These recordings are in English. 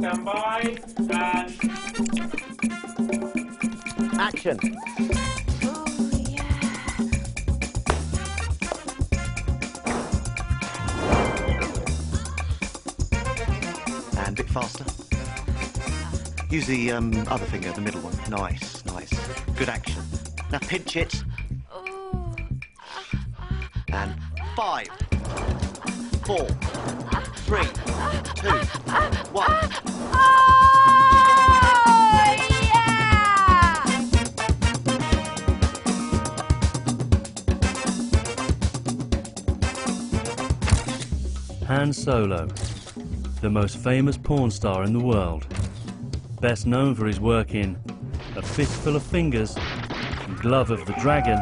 stand by, and... Action! Oh, yeah. And a bit faster. Use the other finger, the middle one. Nice, nice. Good action. Now pinch it. Oh. And 5, 4, 3, 2, 1. Han Solo, the most famous porn star in the world. Best known for his work in A Fistful of Fingers, Glove of the Dragon,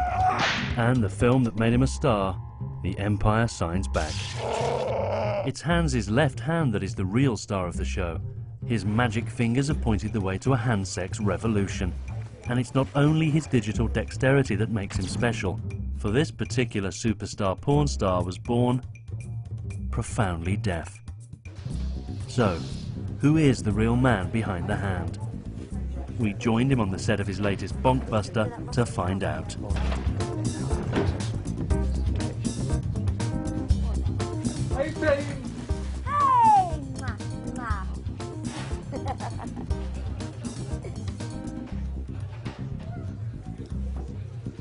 and the film that made him a star, The Empire Signs Back. It's Hans's left hand that is the real star of the show. His magic fingers have pointed the way to a hand sex revolution. And it's not only his digital dexterity that makes him special. For this particular superstar porn star was born profoundly deaf. So, who is the real man behind the hand? We joined him on the set of his latest Bonkbuster to find out. Hey, babe! Hey! Mwah, mwah.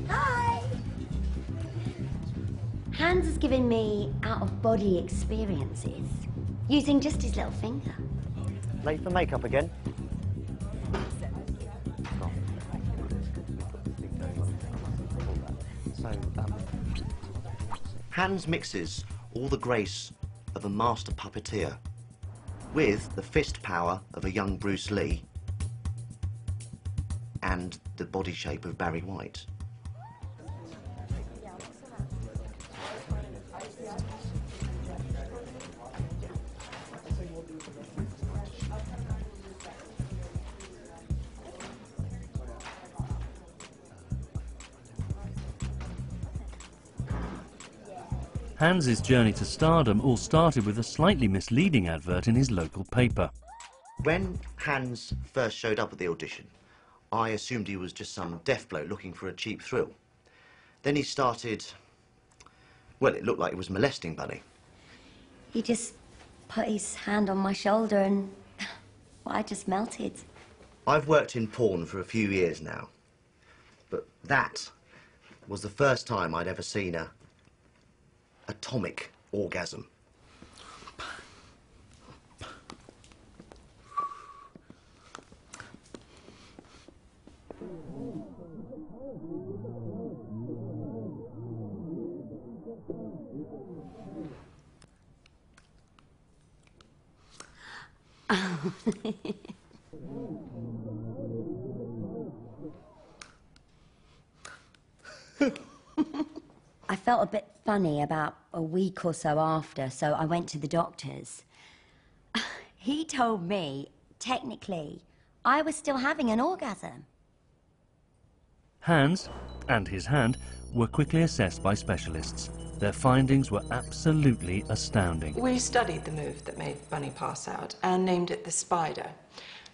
Hi! Hans has given me out-of-body experiences using just his little finger. Late for makeup again? Hans mixes all the grace of a master puppeteer with the fist power of a young Bruce Lee and the body shape of Barry White. Hans's journey to stardom all started with a slightly misleading advert in his local paper. When Hans first showed up at the audition, I assumed he was just some deaf bloke looking for a cheap thrill. Then he started, well, it looked like he was molesting Bunny. He just put his hand on my shoulder and well, I just melted. I've worked in porn for a few years now, but that was the first time I'd ever seen a atomic orgasm. I felt a bit funny about a week or so after, so I went to the doctor's. He told me, technically, I was still having an orgasm. Hans and his hand were quickly assessed by specialists. Their findings were absolutely astounding. We studied the move that made Bunny pass out and named it the spider.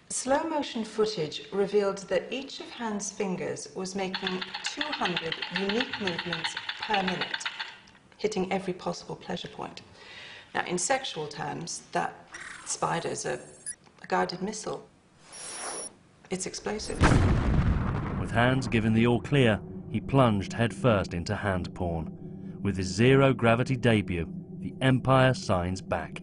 Slow motion footage revealed that each of Hans' fingers was making 200 unique movements per minute, hitting every possible pleasure point. Now, in sexual terms, that spider's a guided missile. It's explosive. With Hans given the all clear, he plunged headfirst into hand porn. With his zero-gravity debut, The Empire Signs Back.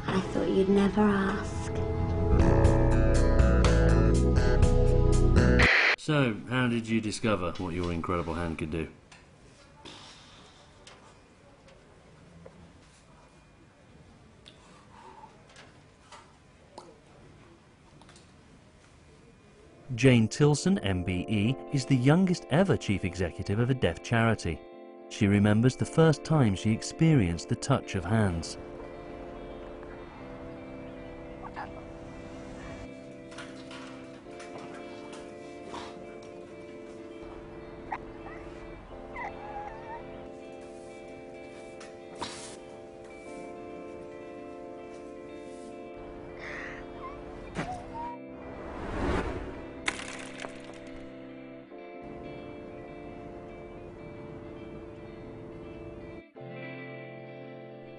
I thought you'd never ask. So, how did you discover what your incredible hand could do? Jane Tilson, MBE, is the youngest ever chief executive of a deaf charity. She remembers the first time she experienced the touch of hands.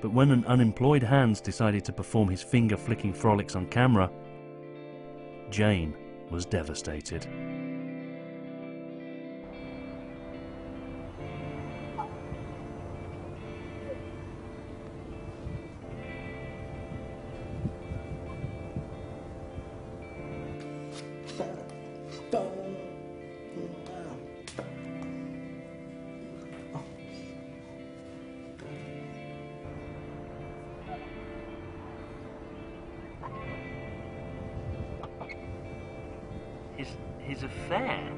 But when an unemployed Hans decided to perform his finger-flicking frolics on camera, Jane was devastated. His affair?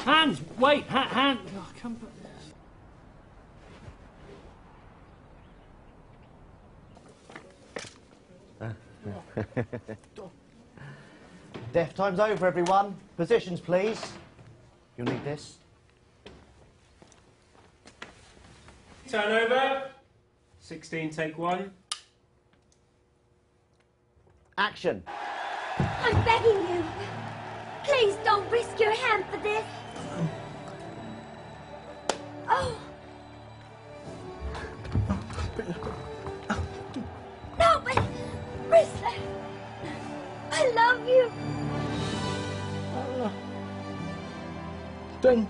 Hans, wait, Hans, oh, come back. Deaf time's over, everyone. Positions, please. You'll need this. Turn over. 16, take 1. Action. I'm begging you. Please don't risk your hand for this. Oh. No, but Whistler, I love you. Done.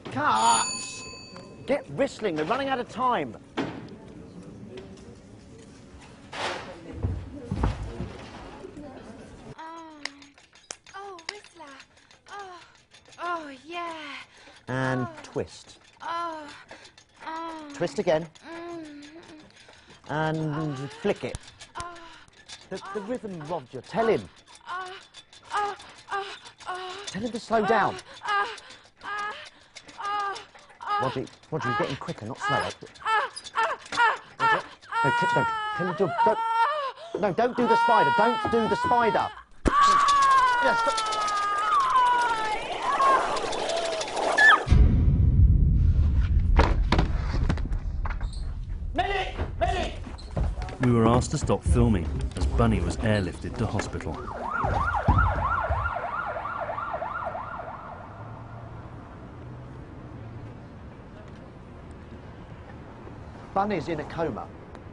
Cuts. Get whistling. They're running out of time. Oh, Whistler. Oh, yeah. And twist. Oh. Twist again. And flick it. The rhythm, Roger. Tell him. Tell him to slow down. Roger, you're getting quicker, not slower. Roger, no, tell him to, no, don't do the spider. Don't do the spider. Yes. We were asked to stop filming as Bunny was airlifted to hospital. Bunny's in a coma.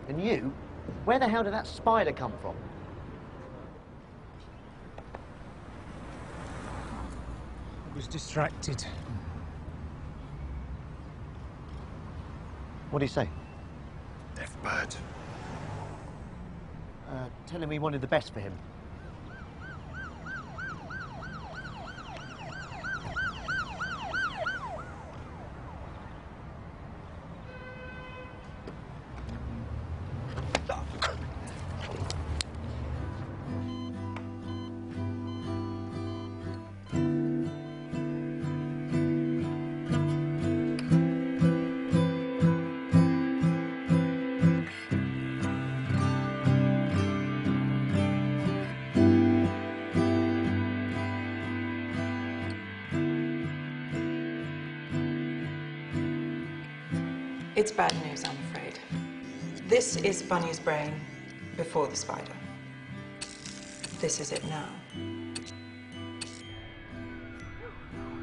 And you? Where the hell did that spider come from? I was distracted. What do you say? Deaf bird. Tell him we wanted the best for him. It's bad news, I'm afraid. This is Bunny's brain before the spider. This is it now.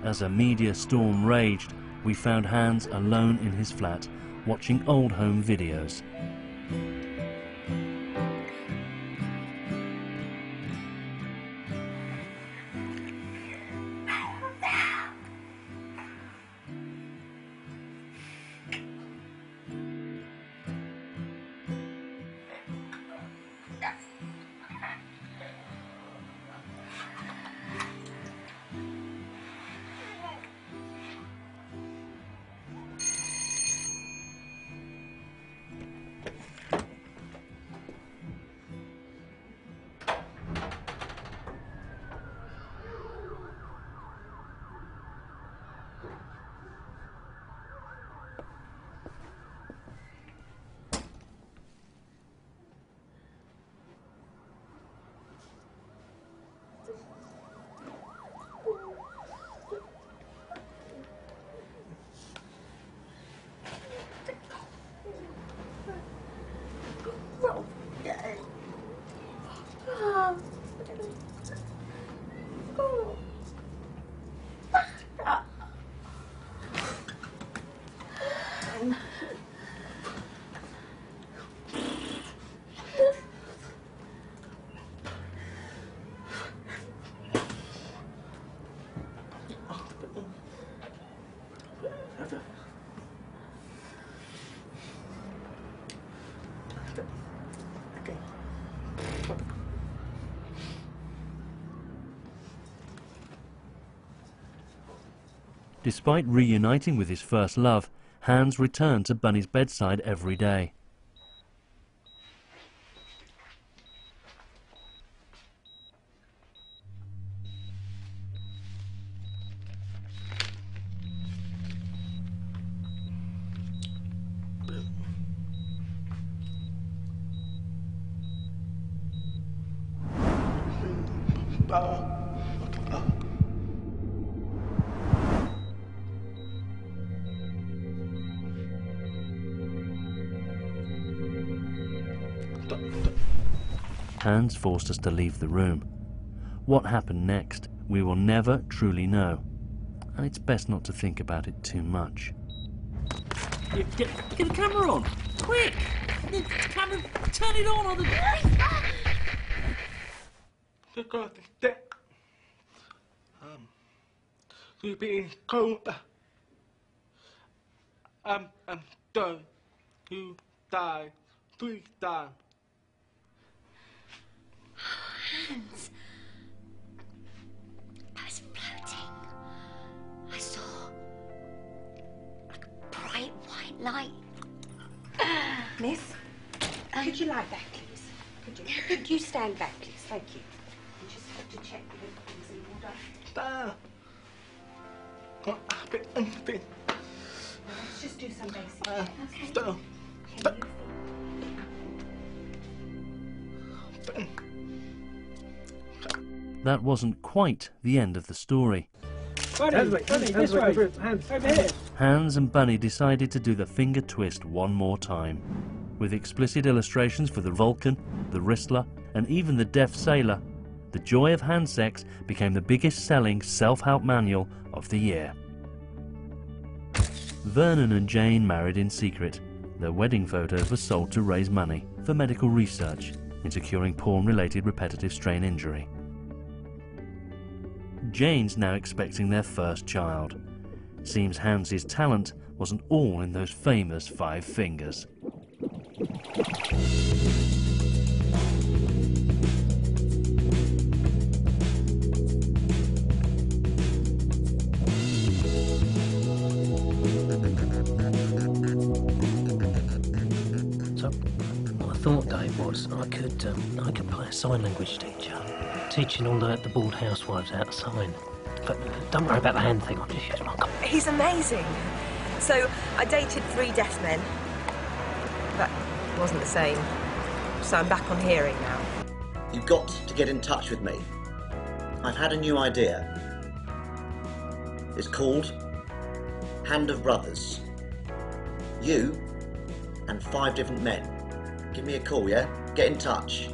As a media storm raged, we found Hans alone in his flat, watching old home videos. Despite reuniting with his first love, Hans returned to Bunny's bedside every day. Hans forced us to leave the room. What happened next, we will never truly know, and it's best not to think about it too much. Get the camera on! Quick! The camera, turn it on! To be cold. I'm done. You die 3 times. Hans. I was floating. I saw like a bright white light. Miss, could you lie back, please? Could you stand back, please? Thank you. I just have to check that everything's in order. Let's just do some basic checks, okay? That wasn't quite the end of the story. Bunny, this way. Over here. Hans and Bunny decided to do the finger twist one more time. With explicit illustrations for the Vulcan, the Whistler, and even the Deaf Sailor, The Joy of Hand Sex became the biggest selling self-help manual of the year. Vernon and Jane married in secret. Their wedding photos were sold to raise money for medical research into curing porn-related repetitive strain injury. Jane's now expecting their first child. Seems Hans's talent wasn't all in those famous 5 fingers. So, what I thought, Dave, was I could play a sign language teacher, teaching all the bored housewives how to sign. But don't worry about the hand thing, I'll just use my... He's amazing. So, I dated 3 deaf men. That wasn't the same. So I'm back on hearing now. You've got to get in touch with me. I've had a new idea. It's called Hand of Brothers. You and 5 different men. Give me a call, yeah? Get in touch.